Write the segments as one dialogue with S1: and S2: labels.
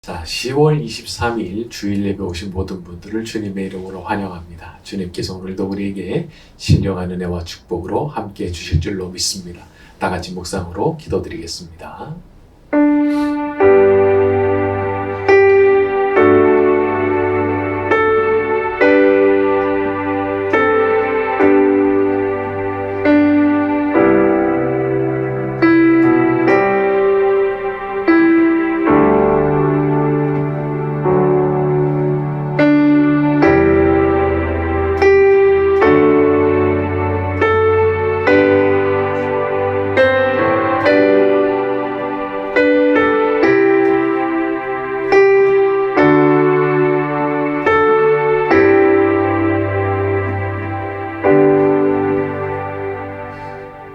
S1: 자, 10월 23일 주일 예배 오신 모든 분들을 주님의 이름으로 환영합니다. 주님께서 오늘도 우리에게 신령한 은혜와 축복으로 함께 해주실 줄로 믿습니다. 다 같이 묵상으로 기도드리겠습니다.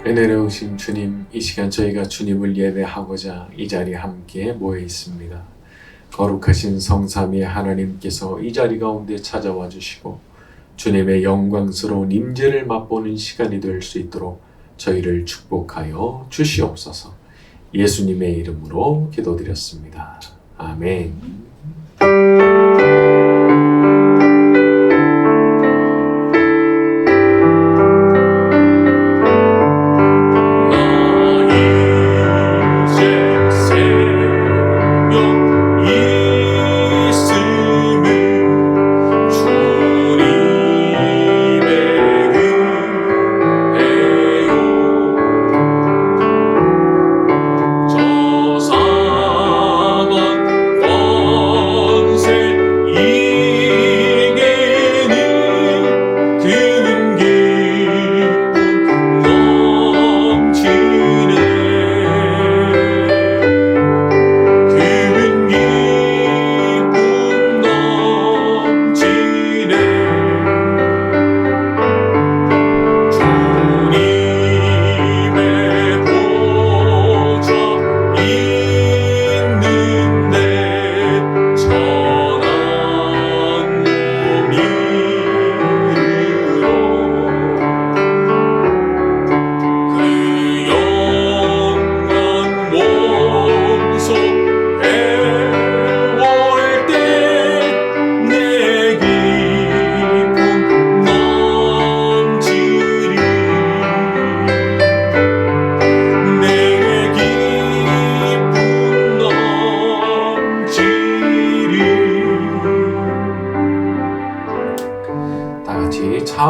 S1: 은혜로우신 주님, 이 시간 저희가 주님을 예배하고자 이 자리에 함께 모여 있습니다. 거룩하신 성삼위의 하나님께서 이 자리 가운데 찾아와 주시고 주님의 영광스러운 임재를 맛보는 시간이 될 수 있도록 저희를 축복하여 주시옵소서. 예수님의 이름으로 기도드렸습니다. 아멘.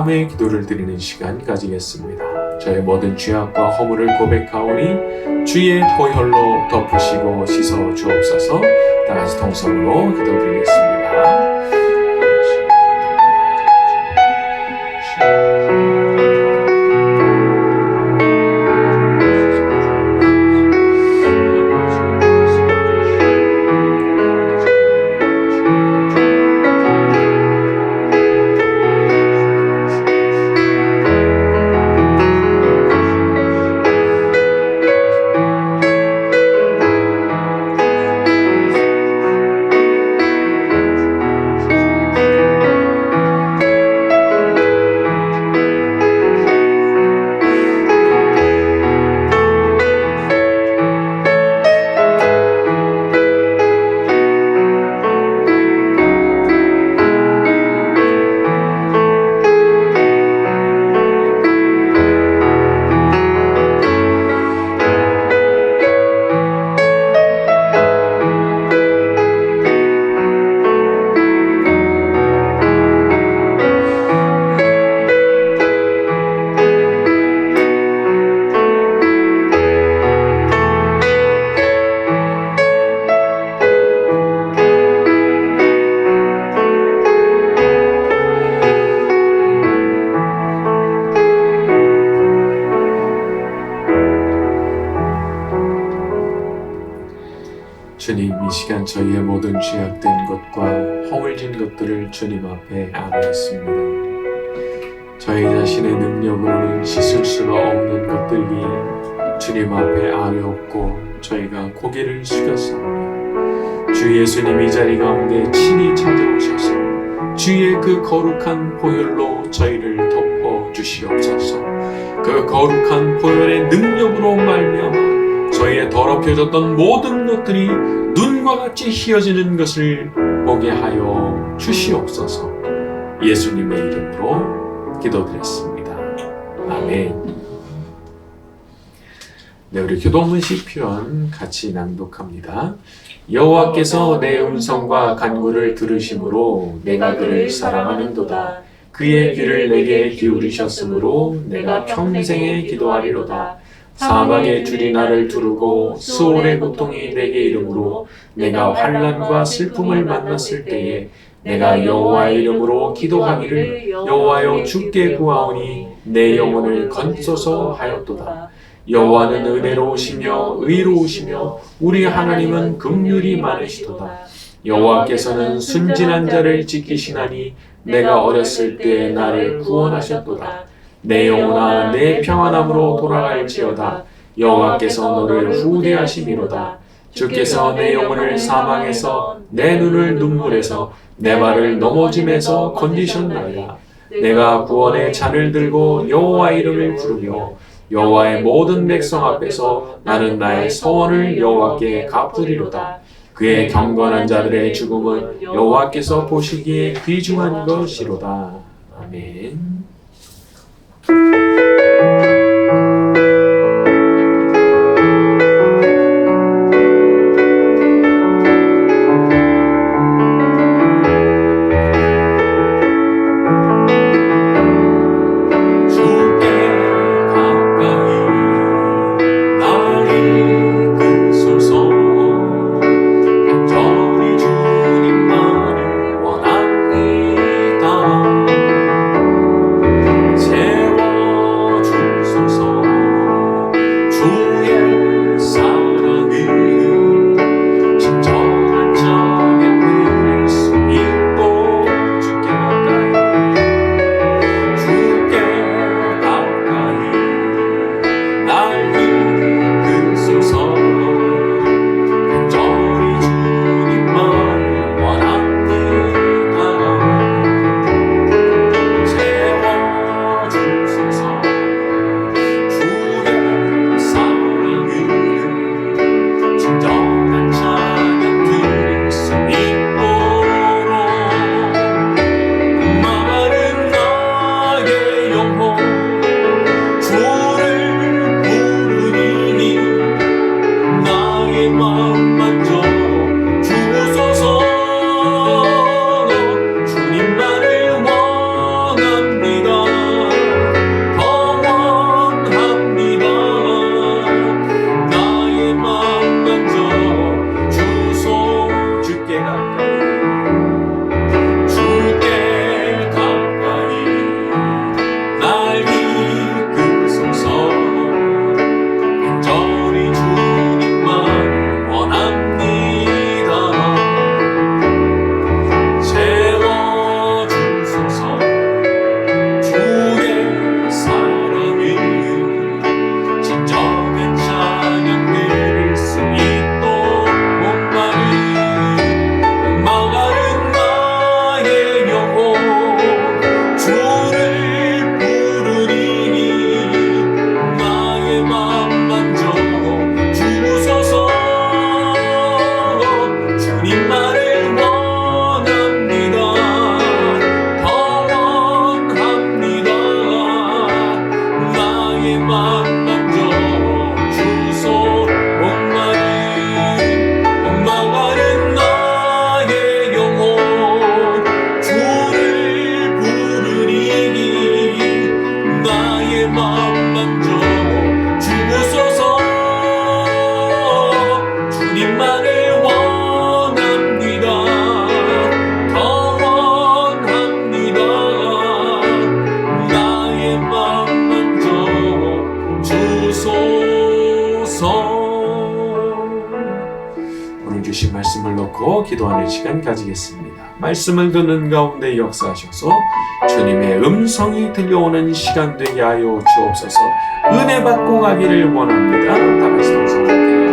S1: 참회의 기도를 드리는 시간 가지겠습니다. 저의 모든 죄악과 허물을 고백하오니 주의 보혈로 덮으시고 씻어 주옵소서. 다 같이 통성으로 기도드리겠습니다. 주님, 이 시간 저희의 모든 죄악된 것과 허물진 것들을 주님 앞에 아뢰었습니다. 저희 자신의 능력으로는 씻을 수가 없는 것들 위에 주님 앞에 아뢰었고 저희가 고개를 숙였사오니 주 예수님 이 자리 가운데 친히 찾아오셔서 주의 그 거룩한 보혈로 저희를 덮어 주시옵소서. 그 거룩한 보혈의 능력으로 말미암아 저희의 더럽혀졌던 모든 것들이 눈과 같이 희어지는 것을 보게 하여 주시옵소서. 예수님의 이름으로 기도드렸습니다. 아멘. 네, 우리 기도문 시편 같이 낭독합니다. 여호와께서 내 음성과 간구를 들으심으로 내가 그를 사랑하는도다. 그의 귀를 내게 기울이셨으므로 내가 평생에 기도하리로다. 사망의 줄이 나를 두르고 수월의 고통이 내게 이르므로 내가 환난과 슬픔을 만났을 때에 내가 여호와의 이름으로 기도하기를 여호와여 주께 구하오니 내 영혼을 건소서 하였도다. 여호와는 은혜로우시며 의로우시며 우리 하나님은 긍휼이 많으시도다. 여호와께서는 순진한 자를 지키시나니 내가 어렸을 때 나를 구원하셨도다. 내 영혼아 내 평안함으로 돌아갈지어다. 여호와께서 너를 후대하심이로다. 주께서 내 영혼을 사망에서 내 눈을 눈물에서 내 발을 넘어짐에서 건지셨나이다. 내가 구원의 잔을 들고 여호와 이름을 부르며 여호와의 모든 백성 앞에서 나는 나의 서원을 여호와께 갚으리로다. 그의 경건한 자들의 죽음은 여호와께서 보시기에 귀중한 것이로다. 아멘. 주신 말씀을 놓고 기도하는 시간 가지겠습니다. 말씀을 듣는 가운데 역사하셔서 주님의 음성이 들려오는 시간 되게 하여 주옵소서. 은혜 받고 가기를 원합니다. 다 같이 동성으로 기도합니다.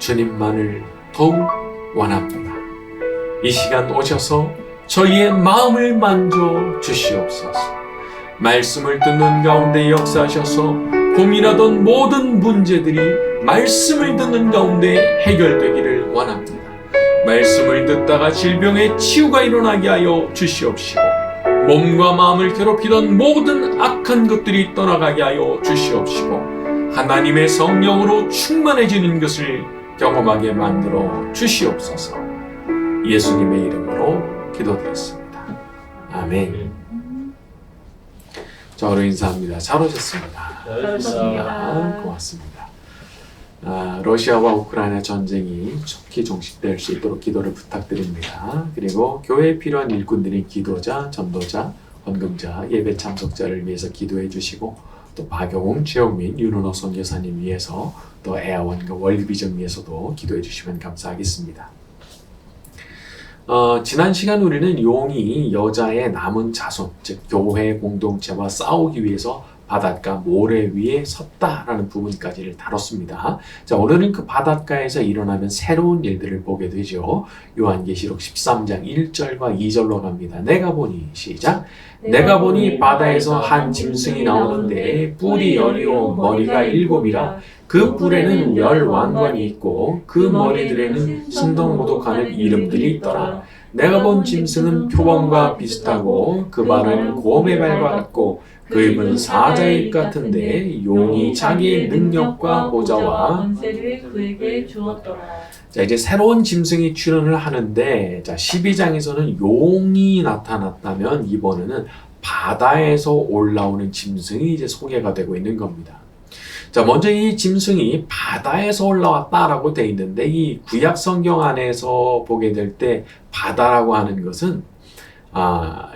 S1: 주님만을 더욱 원합니다. 이 시간 오셔서 저희의 마음을 만져 주시옵소서. 말씀을 듣는 가운데 역사하셔서 고민하던 모든 문제들이 말씀을 듣는 가운데 해결되기를 원합니다. 말씀을 듣다가 질병의 치유가 일어나게 하여 주시옵시고 몸과 마음을 괴롭히던 모든 악한 것들이 떠나가게 하여 주시옵시고 하나님의 성령으로 충만해지는 것을 경험하게 만들어 주시옵소서. 예수님의 이름으로 기도드렸습니다. 아멘. 저로 인사합니다. 잘 오셨습니다.
S2: 잘 오셨습니다.
S1: 고맙습니다. 러시아와 우크라이나 전쟁이 속히 종식될 수 있도록 기도를 부탁드립니다. 그리고 교회에 필요한 일꾼들인 기도자, 전도자, 헌금자, 예배 참석자를 위해서 기도해 주시고 또 박영웅, 최영민, 윤은호 선교사님 위해서 또 애아원과 월드비전 위해서도 기도해 주시면 감사하겠습니다. 지난 시간 우리는 용이 여자의 남은 자손, 즉 교회 공동체와 싸우기 위해서 바닷가 모래 위에 섰다라는 부분까지를 다뤘습니다. 자, 오늘은 그 바닷가에서 일어나는 새로운 일들을 보게 되죠. 요한계시록 13장 1절과 2절로 갑니다. 내가 보니 시작. 내가 보니 바다에서 한 짐승이 나오는데 뿔이 10이요 머리가 7이라 그 뿔에는 10 왕관이 있고 그 머리들에는 신동모독하는 이름들이 있더라. 내가 본 짐승은 표범과 비슷하고 그 발은 곰의 발과 같고 그 입은 사자의 입 같은데 용이 자기의 능력과 보좌와
S2: 권세를 그에게 주었더라.
S1: 자, 이제 새로운 짐승이 출현을 하는데, 자, 12장에서는 용이 나타났다면 이번에는 바다에서 올라오는 짐승이 이제 소개가 되고 있는 겁니다. 자, 먼저 이 짐승이 바다에서 올라왔다라고 되어 있는데, 이 구약 성경 안에서 보게 될 때 바다라고 하는 것은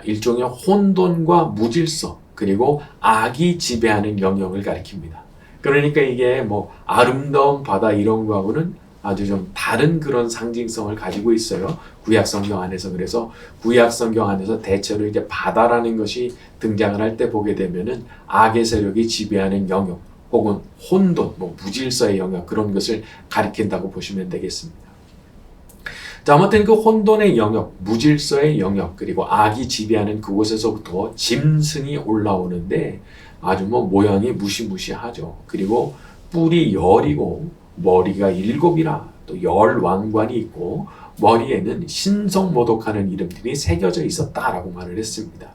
S1: 일종의 혼돈과 무질서 그리고 악이 지배하는 영역을 가리킵니다. 그러니까 이게 뭐 아름다운 바다 이런 거하고는 아주 좀 다른 그런 상징성을 가지고 있어요. 구약 성경 안에서. 그래서 구약 성경 안에서 대체로 이제 바다라는 것이 등장을 할 때 보게 되면은 악의 세력이 지배하는 영역 혹은 혼돈, 뭐 무질서의 영역 그런 것을 가리킨다고 보시면 되겠습니다. 자, 아무튼 그 혼돈의 영역, 무질서의 영역, 그리고 악이 지배하는 그곳에서부터 짐승이 올라오는데 아주 뭐 모양이 무시무시하죠. 그리고 뿔이 10이고 머리가 7이라 또 10 왕관이 있고 머리에는 신성모독하는 이름들이 새겨져 있었다라고 말을 했습니다.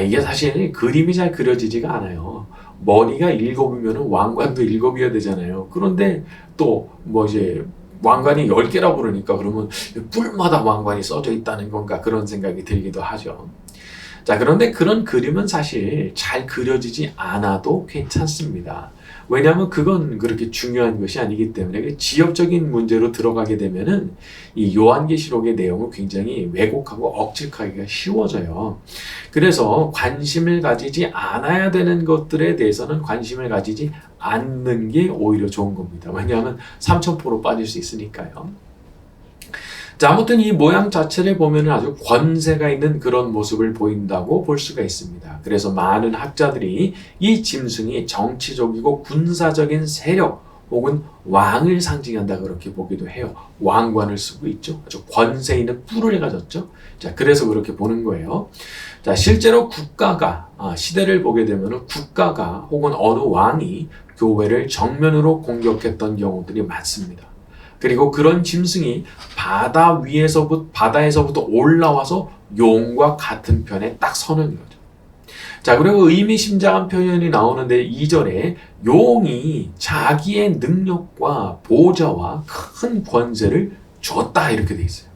S1: 이게 사실 그림이 잘 그려지지가 않아요. 머리가 7이면 왕관도 7이어야 되잖아요. 그런데 또 뭐 이제 왕관이 10개라고 그러니까 그러면 뿔마다 왕관이 써져 있다는 건가 그런 생각이 들기도 하죠. 자, 그런데 그런 그림은 사실 잘 그려지지 않아도 괜찮습니다. 왜냐하면 그건 그렇게 중요한 것이 아니기 때문에 지역적인 문제로 들어가게 되면은 이 요한계시록의 내용은 굉장히 왜곡하고 억측하기가 쉬워져요. 그래서 관심을 가지지 않아야 되는 것들에 대해서는 관심을 가지지 않는 게 오히려 좋은 겁니다. 왜냐하면 삼천포로 빠질 수 있으니까요. 자, 아무튼 이 모양 자체를 보면 아주 권세가 있는 그런 모습을 보인다고 볼 수가 있습니다. 그래서 많은 학자들이 이 짐승이 정치적이고 군사적인 세력 혹은 왕을 상징한다 그렇게 보기도 해요. 왕관을 쓰고 있죠. 아주 권세 있는 뿔을 가졌죠. 자, 그래서 그렇게 보는 거예요. 자, 실제로 국가가 시대를 보게 되면 국가가 혹은 어느 왕이 교회를 정면으로 공격했던 경우들이 많습니다. 그리고 그런 짐승이 바다에서부터 올라와서 용과 같은 편에 딱 서는 거죠. 자, 그리고 의미심장한 표현이 나오는데 2절에 용이 자기의 능력과 보좌와 큰 권세를 줬다 이렇게 돼 있어요.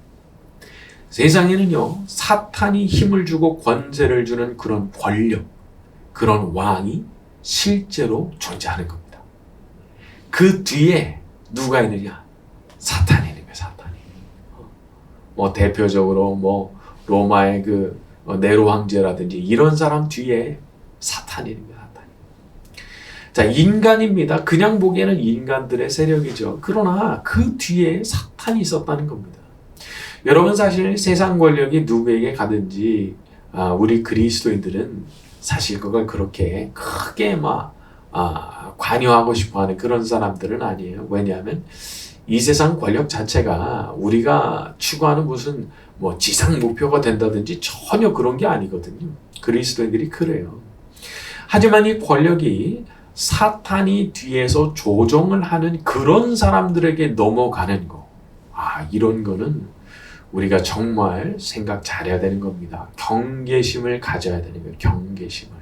S1: 세상에는요, 사탄이 힘을 주고 권세를 주는 그런 권력, 그런 왕이 실제로 존재하는 겁니다. 그 뒤에 누가 있느냐? 사탄이 있는 거예요, 사탄이. 뭐 대표적으로 뭐 로마의 그 네로 황제라든지 이런 사람 뒤에 사탄이 있는 거예요, 사탄이. 자, 인간입니다. 그냥 보기에는 인간들의 세력이죠. 그러나 그 뒤에 사탄이 있었다는 겁니다. 여러분, 사실 세상 권력이 누구에게 가든지 우리 그리스도인들은 사실 그걸 그렇게 크게 관여하고 싶어하는 그런 사람들은 아니에요. 왜냐하면 이 세상 권력 자체가 우리가 추구하는 무슨 뭐 지상 목표가 된다든지 전혀 그런 게 아니거든요. 그리스도인들이 그래요. 하지만 이 권력이 사탄이 뒤에서 조종을 하는 그런 사람들에게 넘어가는 거. 이런 거는 우리가 정말 생각 잘해야 되는 겁니다. 경계심을 가져야 되는 거예요. 경계심을.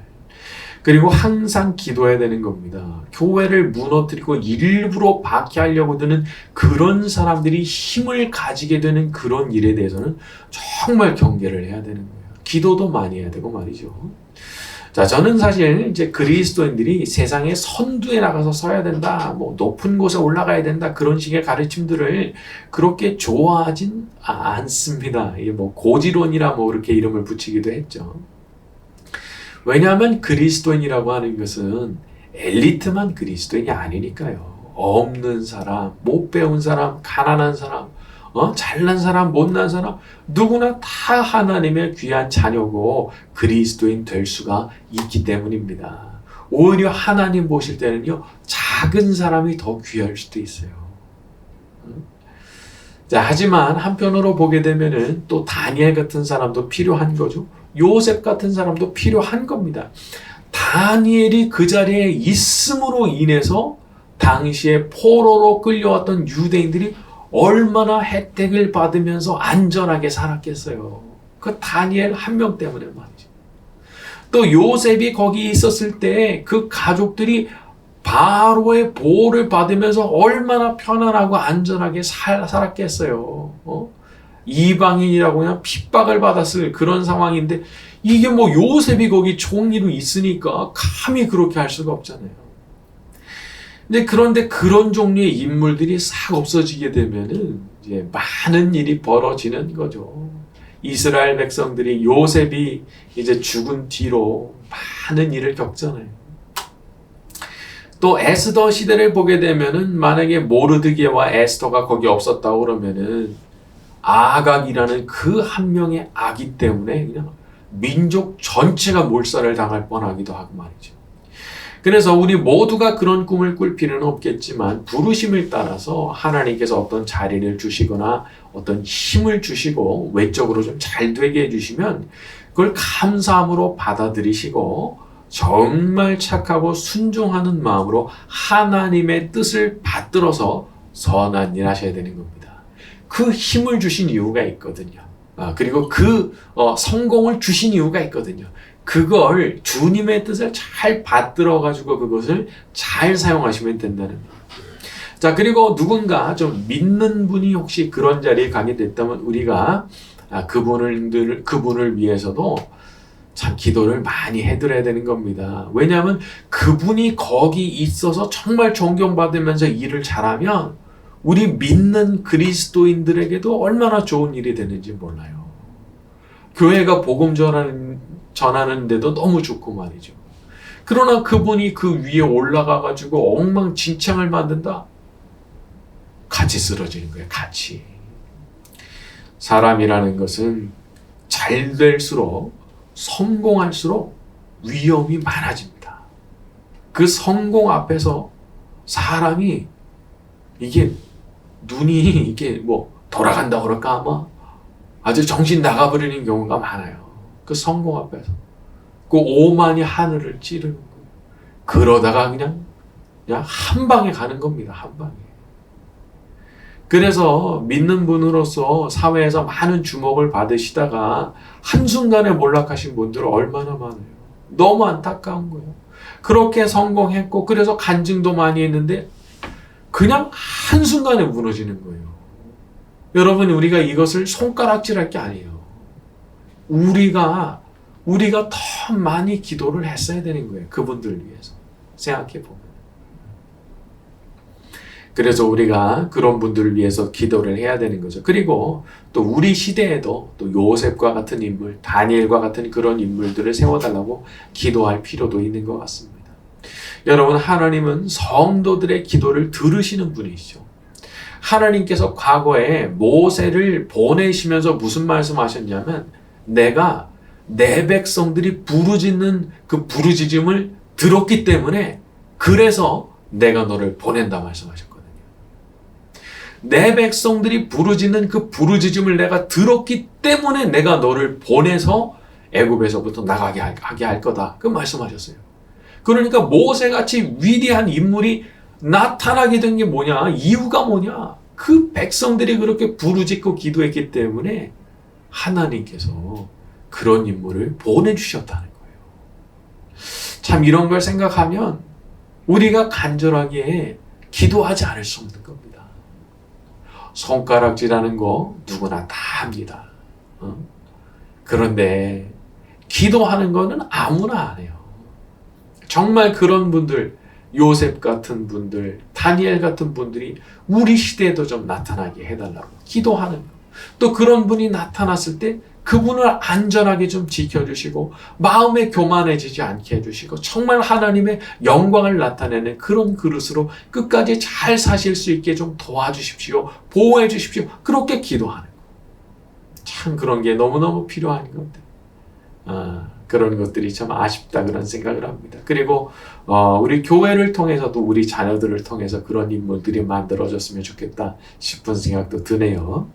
S1: 그리고 항상 기도해야 되는 겁니다. 교회를 무너뜨리고 일부러 박해하려고 드는 그런 사람들이 힘을 가지게 되는 그런 일에 대해서는 정말 경계를 해야 되는 거예요. 기도도 많이 해야 되고 말이죠. 자, 저는 사실 이제 그리스도인들이 세상의 선두에 나가서 서야 된다, 뭐 높은 곳에 올라가야 된다, 그런 식의 가르침들을 그렇게 좋아하진 않습니다. 이게 뭐 고지론이라 뭐 그렇게 이름을 붙이기도 했죠. 왜냐하면 그리스도인이라고 하는 것은 엘리트만 그리스도인이 아니니까요. 없는 사람, 못 배운 사람, 가난한 사람, 잘난 사람, 못난 사람, 누구나 다 하나님의 귀한 자녀고 그리스도인 될 수가 있기 때문입니다. 오히려 하나님 보실 때는요, 작은 사람이 더 귀할 수도 있어요. 자, 하지만 한편으로 보게 되면은 또 다니엘 같은 사람도 필요한 거죠. 요셉 같은 사람도 필요한 겁니다. 다니엘이 그 자리에 있음으로 인해서 당시에 포로로 끌려왔던 유대인들이 얼마나 혜택을 받으면서 안전하게 살았겠어요. 그 다니엘 한 명 때문에 말이죠. 또 요셉이 거기 있었을 때 그 가족들이 바로의 보호를 받으면서 얼마나 편안하고 안전하게 살았겠어요. 이방인이라고 그냥 핍박을 받았을 그런 상황인데 이게 뭐 요셉이 거기 총리로 있으니까 감히 그렇게 할 수가 없잖아요. 그런데 그런 종류의 인물들이 싹 없어지게 되면은 이제 많은 일이 벌어지는 거죠. 이스라엘 백성들이 요셉이 이제 죽은 뒤로 많은 일을 겪잖아요. 또 에스더 시대를 보게 되면은 만약에 모르드게와 에스더가 거기 없었다고 그러면은 아각이라는 그 한 명의 아기 때문에 그냥 민족 전체가 몰살을 당할 뻔하기도 하고 말이죠. 그래서 우리 모두가 그런 꿈을 꿀 필요는 없겠지만 부르심을 따라서 하나님께서 어떤 자리를 주시거나 어떤 힘을 주시고 외적으로 좀 잘 되게 해주시면 그걸 감사함으로 받아들이시고 정말 착하고 순종하는 마음으로 하나님의 뜻을 받들어서 선한 일 하셔야 되는 겁니다. 그 힘을 주신 이유가 있거든요. 그리고 그 성공을 주신 이유가 있거든요. 그걸 주님의 뜻을 잘 받들어가지고 그것을 잘 사용하시면 된다는 거예요. 자, 그리고 누군가 좀 믿는 분이 혹시 그런 자리에 가게 됐다면 우리가 그분을 위해서도 참 기도를 많이 해드려야 되는 겁니다. 왜냐하면 그분이 거기 있어서 정말 존경받으면서 일을 잘하면 우리 믿는 그리스도인들에게도 얼마나 좋은 일이 되는지 몰라요. 교회가 복음 전하는데도 너무 좋고 말이죠. 그러나 그분이 그 위에 올라가가지고 엉망진창을 만든다? 같이 쓰러지는 거예요. 같이. 사람이라는 것은 잘 될수록 성공할수록 위험이 많아집니다. 그 성공 앞에서 사람이 이게 눈이 이게 뭐 돌아간다 그럴까 아마 아주 정신 나가버리는 경우가 많아요. 그 성공 앞에서 그 오만이 하늘을 찌르는 거예요. 그러다가 그냥 한 방에 가는 겁니다. 한 방에. 그래서 믿는 분으로서 사회에서 많은 주목을 받으시다가 한순간에 몰락하신 분들은 얼마나 많아요. 너무 안타까운 거예요. 그렇게 성공했고 그래서 간증도 많이 했는데 그냥 한순간에 무너지는 거예요. 여러분, 우리가 이것을 손가락질할 게 아니에요. 우리가 더 많이 기도를 했어야 되는 거예요. 그분들 위해서. 생각해 보면. 그래서 우리가 그런 분들을 위해서 기도를 해야 되는 거죠. 그리고 또 우리 시대에도 또 요셉과 같은 인물, 다니엘과 같은 그런 인물들을 세워달라고 기도할 필요도 있는 것 같습니다. 여러분, 하나님은 성도들의 기도를 들으시는 분이시죠. 하나님께서 과거에 모세를 보내시면서 무슨 말씀하셨냐면 내가 내 백성들이 부르짖는 그 부르짖음을 들었기 때문에 그래서 내가 너를 보낸다 말씀하셨거든요. 내 백성들이 부르짖는 그 부르짖음을 내가 들었기 때문에 내가 너를 보내서 애굽에서부터 나가게 하게 할 거다. 그 말씀하셨어요. 그러니까 모세같이 위대한 인물이 나타나게 된 게 뭐냐? 이유가 뭐냐? 그 백성들이 그렇게 부르짖고 기도했기 때문에 하나님께서 그런 인물을 보내주셨다는 거예요. 참 이런 걸 생각하면 우리가 간절하게 기도하지 않을 수 없는 겁니다. 손가락질하는 거 누구나 다 합니다. 그런데 기도하는 거는 아무나 안 해요. 정말 그런 분들, 요셉 같은 분들, 다니엘 같은 분들이 우리 시대에도 좀 나타나게 해달라고 기도하는 거. 또 그런 분이 나타났을 때 그분을 안전하게 좀 지켜주시고 마음에 교만해지지 않게 해주시고 정말 하나님의 영광을 나타내는 그런 그릇으로 끝까지 잘 사실 수 있게 좀 도와주십시오. 보호해 주십시오. 그렇게 기도하는 거. 참 그런 게 너무너무 필요한 건데 그런 것들이 참 아쉽다 그런 생각을 합니다. 그리고 우리 교회를 통해서도 우리 자녀들을 통해서 그런 인물들이 만들어졌으면 좋겠다 싶은 생각도 드네요.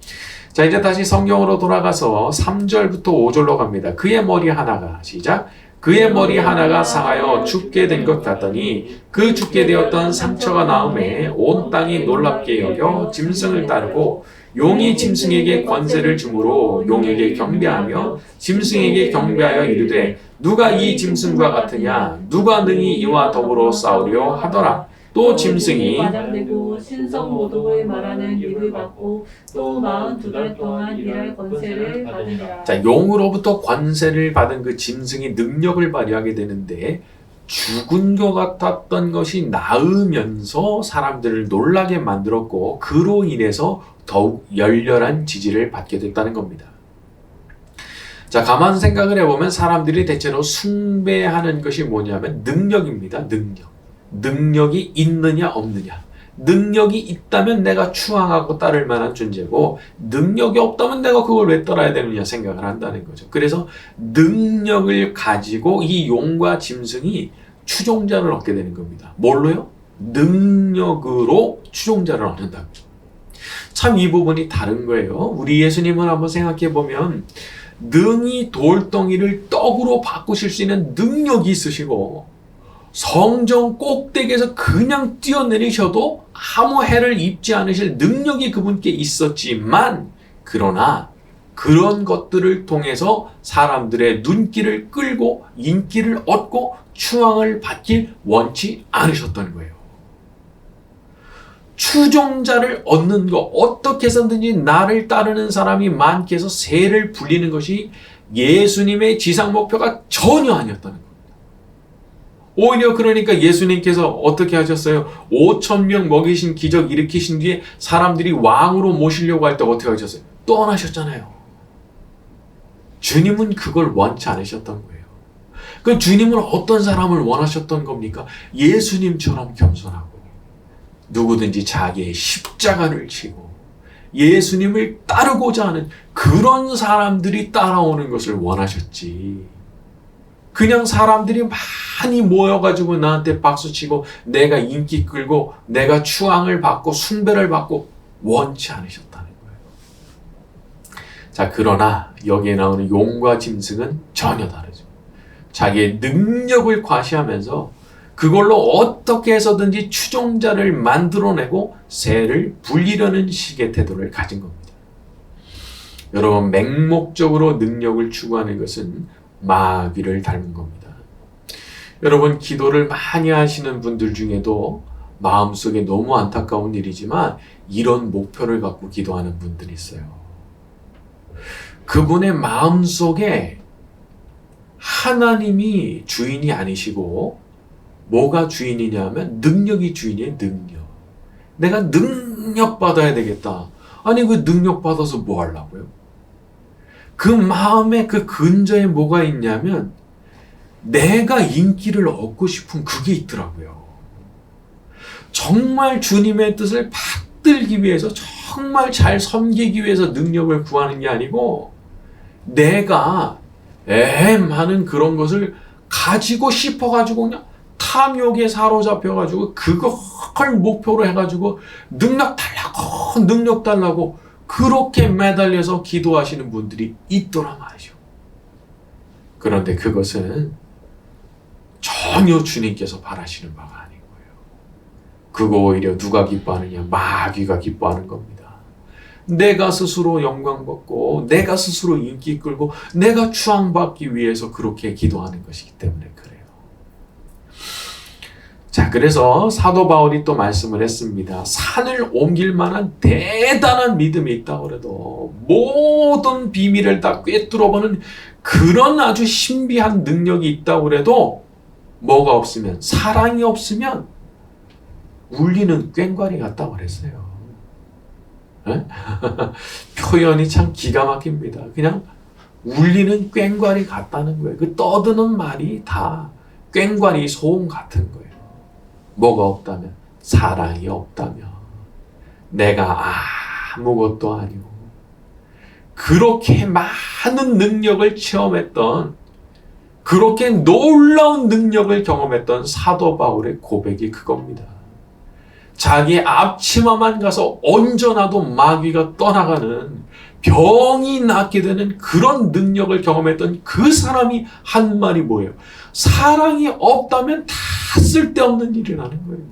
S1: 자, 이제 다시 성경으로 돌아가서 3절부터 5절로 갑니다. 그의 머리 하나가 시작. 그의 머리 하나가 상하여 죽게 된 것 같더니 그 죽게 되었던 상처가 나음에 온 땅이 놀랍게 여겨 짐승을 따르고 용이 짐승에게 권세를 주므로 용에게 경배하며 짐승에게 경배하여 이르되 누가 이 짐승과 같으냐 누가 능히 이와 더불어 싸우려 하더라. 또 짐승이
S2: 마장되고 신성 모독을 말하는 입을 받고 또 42달 동안 일할 권세를 받으리라.
S1: 자, 용으로부터 권세를 받은 그 짐승이 능력을 발휘하게 되는데 죽은 것 같았던 것이 나으면서 사람들을 놀라게 만들었고 그로 인해서 더욱 열렬한 지지를 받게 됐다는 겁니다. 자, 가만 생각을 해보면 사람들이 대체로 숭배하는 것이 뭐냐면 능력입니다. 능력이 있느냐 없느냐. 능력이 있다면 내가 추앙하고 따를 만한 존재고 능력이 없다면 내가 그걸 왜 따라야 되느냐 생각을 한다는 거죠. 그래서 능력을 가지고 이 용과 짐승이 추종자를 얻게 되는 겁니다. 뭘로요? 능력으로 추종자를 얻는다고. 참 이 부분이 다른 거예요. 우리 예수님은 한번 생각해 보면 능히 돌덩이를 떡으로 바꾸실 수 있는 능력이 있으시고 성전 꼭대기에서 그냥 뛰어내리셔도 아무 해를 입지 않으실 능력이 그분께 있었지만 그러나 그런 것들을 통해서 사람들의 눈길을 끌고 인기를 얻고 추앙을 받길 원치 않으셨던 거예요. 추종자를 얻는 것, 어떻게 해서든지 나를 따르는 사람이 많게 해서 세를 불리는 것이 예수님의 지상 목표가 전혀 아니었다는 겁니다. 오히려 그러니까 예수님께서 어떻게 하셨어요? 5,000명 먹이신 기적 일으키신 뒤에 사람들이 왕으로 모시려고 할 때 어떻게 하셨어요? 떠나셨잖아요. 주님은 그걸 원치 않으셨던 거예요. 그 주님은 어떤 사람을 원하셨던 겁니까? 예수님처럼 겸손하고 누구든지 자기의 십자가를 지고 예수님을 따르고자 하는 그런 사람들이 따라오는 것을 원하셨지. 그냥 사람들이 많이 모여가지고 나한테 박수치고 내가 인기 끌고 내가 추앙을 받고 숭배를 받고 원치 않으셨다는 거예요. 자, 그러나 여기에 나오는 용과 짐승은 전혀 다르죠. 자기의 능력을 과시하면서 그걸로 어떻게 해서든지 추종자를 만들어내고 세를 불리려는 식의 태도를 가진 겁니다. 여러분, 맹목적으로 능력을 추구하는 것은 마귀를 닮은 겁니다. 여러분, 기도를 많이 하시는 분들 중에도 마음속에 너무 안타까운 일이지만 이런 목표를 갖고 기도하는 분들이 있어요. 그분의 마음속에 하나님이 주인이 아니시고 뭐가 주인이냐 하면 능력이 주인이에요. 내가 능력 받아야 되겠다. 아니 그 능력 받아서 뭐 하려고요? 그 마음에 그 근저에 뭐가 있냐면 내가 인기를 얻고 싶은 그게 있더라고요. 정말 주님의 뜻을 받들기 위해서 정말 잘 섬기기 위해서 능력을 구하는 게 아니고 내가 하는 그런 것을 가지고 싶어가지고 그냥 다 탐욕에 사로잡혀가지고 그걸 목표로 해가지고 능력 달라고 그렇게 매달려서 기도하시는 분들이 있더라 말이죠. 그런데 그것은 전혀 주님께서 바라시는 바가 아닌 거예요. 그거 오히려 누가 기뻐하느냐? 마귀가 기뻐하는 겁니다. 내가 스스로 영광 받고 내가 스스로 인기 끌고 내가 추앙받기 위해서 그렇게 기도하는 것이기 때문에 그래요. 자, 그래서 사도 바울이 또 말씀을 했습니다. 산을 옮길 만한 대단한 믿음이 있다고 해도 모든 비밀을 다 꿰뚫어보는 그런 아주 신비한 능력이 있다고 해도 뭐가 없으면, 사랑이 없으면 울리는 꽹과리 같다고 그랬어요. 표현이 참 기가 막힙니다. 그냥 울리는 꽹과리 같다는 거예요. 그 떠드는 말이 다 꽹과리 소음 같은 거예요. 뭐가 없다면, 사랑이 없다면 내가 아무것도 아니고, 그렇게 많은 능력을 체험했던, 그렇게 놀라운 능력을 경험했던 사도 바울의 고백이 그겁니다. 자기 앞치마만 가서 얹어놔도 마귀가 떠나가는, 병이 낫게 되는 그런 능력을 경험했던 그 사람이 한 말이 뭐예요? 사랑이 없다면 다 쓸데없는 일이라는 거예요.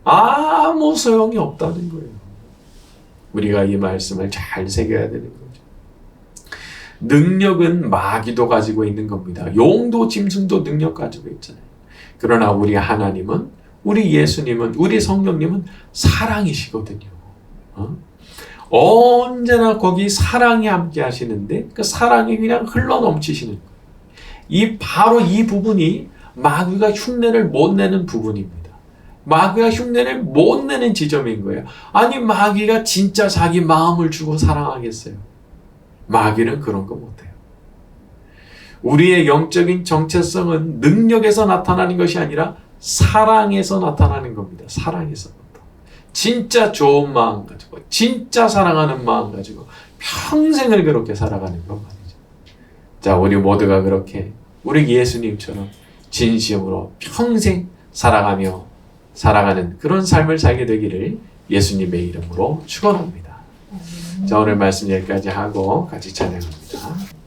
S1: 아무 소용이 없다는 거예요. 우리가 이 말씀을 잘 새겨야 되는 거죠. 능력은 마귀도 가지고 있는 겁니다. 용도 짐승도 능력 가지고 있잖아요. 그러나 우리 하나님은, 우리 예수님은, 우리 성령님은 사랑이시거든요. 언제나 거기 사랑이 함께 하시는데 그 사랑이 그냥 흘러 넘치시는 거예요. 바로 이 부분이 마귀가 흉내를 못 내는 부분입니다. 마귀가 흉내를 못 내는 지점인 거예요. 아니, 마귀가 진짜 자기 마음을 주고 사랑하겠어요? 마귀는 그런 거 못해요. 우리의 영적인 정체성은 능력에서 나타나는 것이 아니라 사랑에서 나타나는 겁니다. 사랑에서. 진짜 좋은 마음 가지고, 진짜 사랑하는 마음 가지고 평생을 그렇게 살아가는 것 말이죠. 자, 우리 모두가 그렇게 우리 예수님처럼 진심으로 평생 살아가며 살아가는 그런 삶을 살게 되기를 예수님의 이름으로 축원합니다. 자, 오늘 말씀 여기까지 하고 같이 찬양합니다.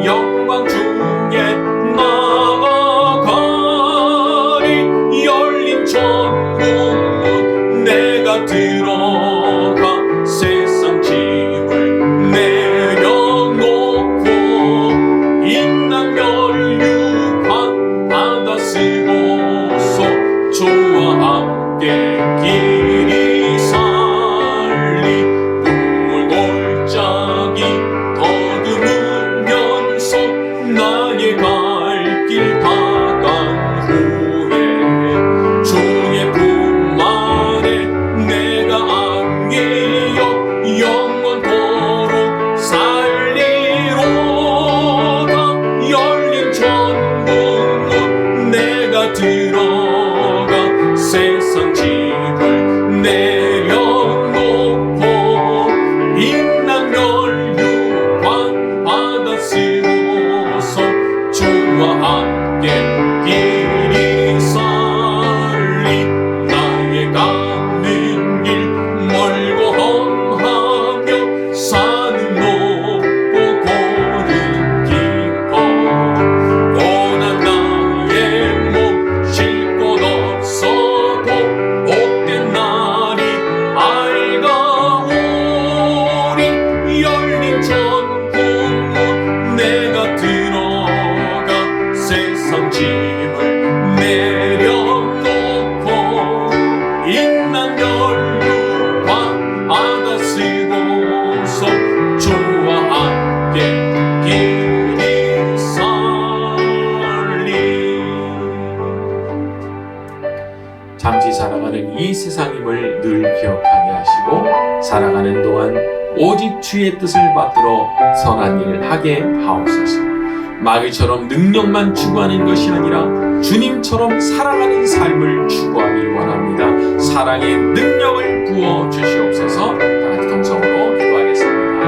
S3: 영광 중에 나아가리
S1: 사는 동안 오직 주의 뜻을 받들어 선한 일을 하게 하옵소서. 마귀처럼 능력만 추구하는 것이 아니라 주님처럼 살아가는 삶을 추구하길 원합니다. 사랑의 능력을 부어 주시옵소서. 다 같이 동성으로 기도하겠습니다.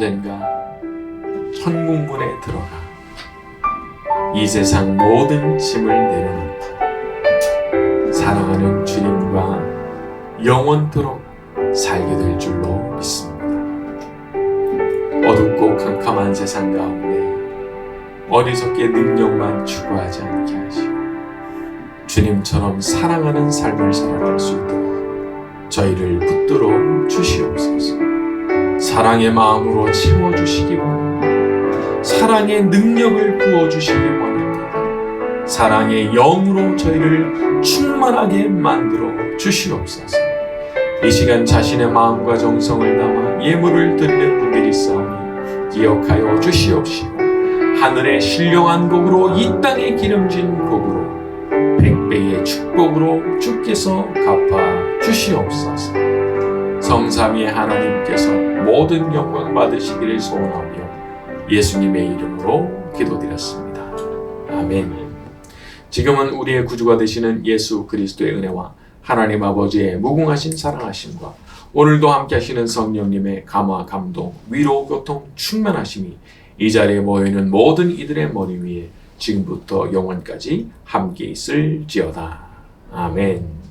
S1: 언젠가 천국문에 들어가 이 세상 모든 짐을 내려놓고 사랑하는 주님과 영원토록 살게 될 줄로 믿습니다. 어둡고 캄캄한 세상 가운데 어리석게 능력만 추구하지 않게 하시고 주님처럼 사랑하는 삶을 살아갈 수 있도록 저희를 붙들어 주시옵소서. 사랑의 마음으로 채워주시기 원합니다. 사랑의 능력을 부어주시기 원합니다. 사랑의 영으로 저희를 충만하게 만들어 주시옵소서. 이 시간 자신의 마음과 정성을 담아 예물을 드리는 분들이 있사오니 기억하여 주시옵시고 하늘의 신령한 복으로 이 땅에 기름진 복으로 100배의 축복으로 주께서 갚아 주시옵소서. 성삼위의 하나님께서 모든 영광 받으시기를 소원하며 예수님의 이름으로 기도드렸습니다. 아멘. 지금은 우리의 구주가 되시는 예수 그리스도의 은혜와 하나님 아버지의 무궁하신 사랑하심과 오늘도 함께 하시는 성령님의 감화, 감동, 위로, 교통, 충만하심이 이 자리에 모여있는 모든 이들의 머리 위에 지금부터 영원까지 함께 있을지어다. 아멘.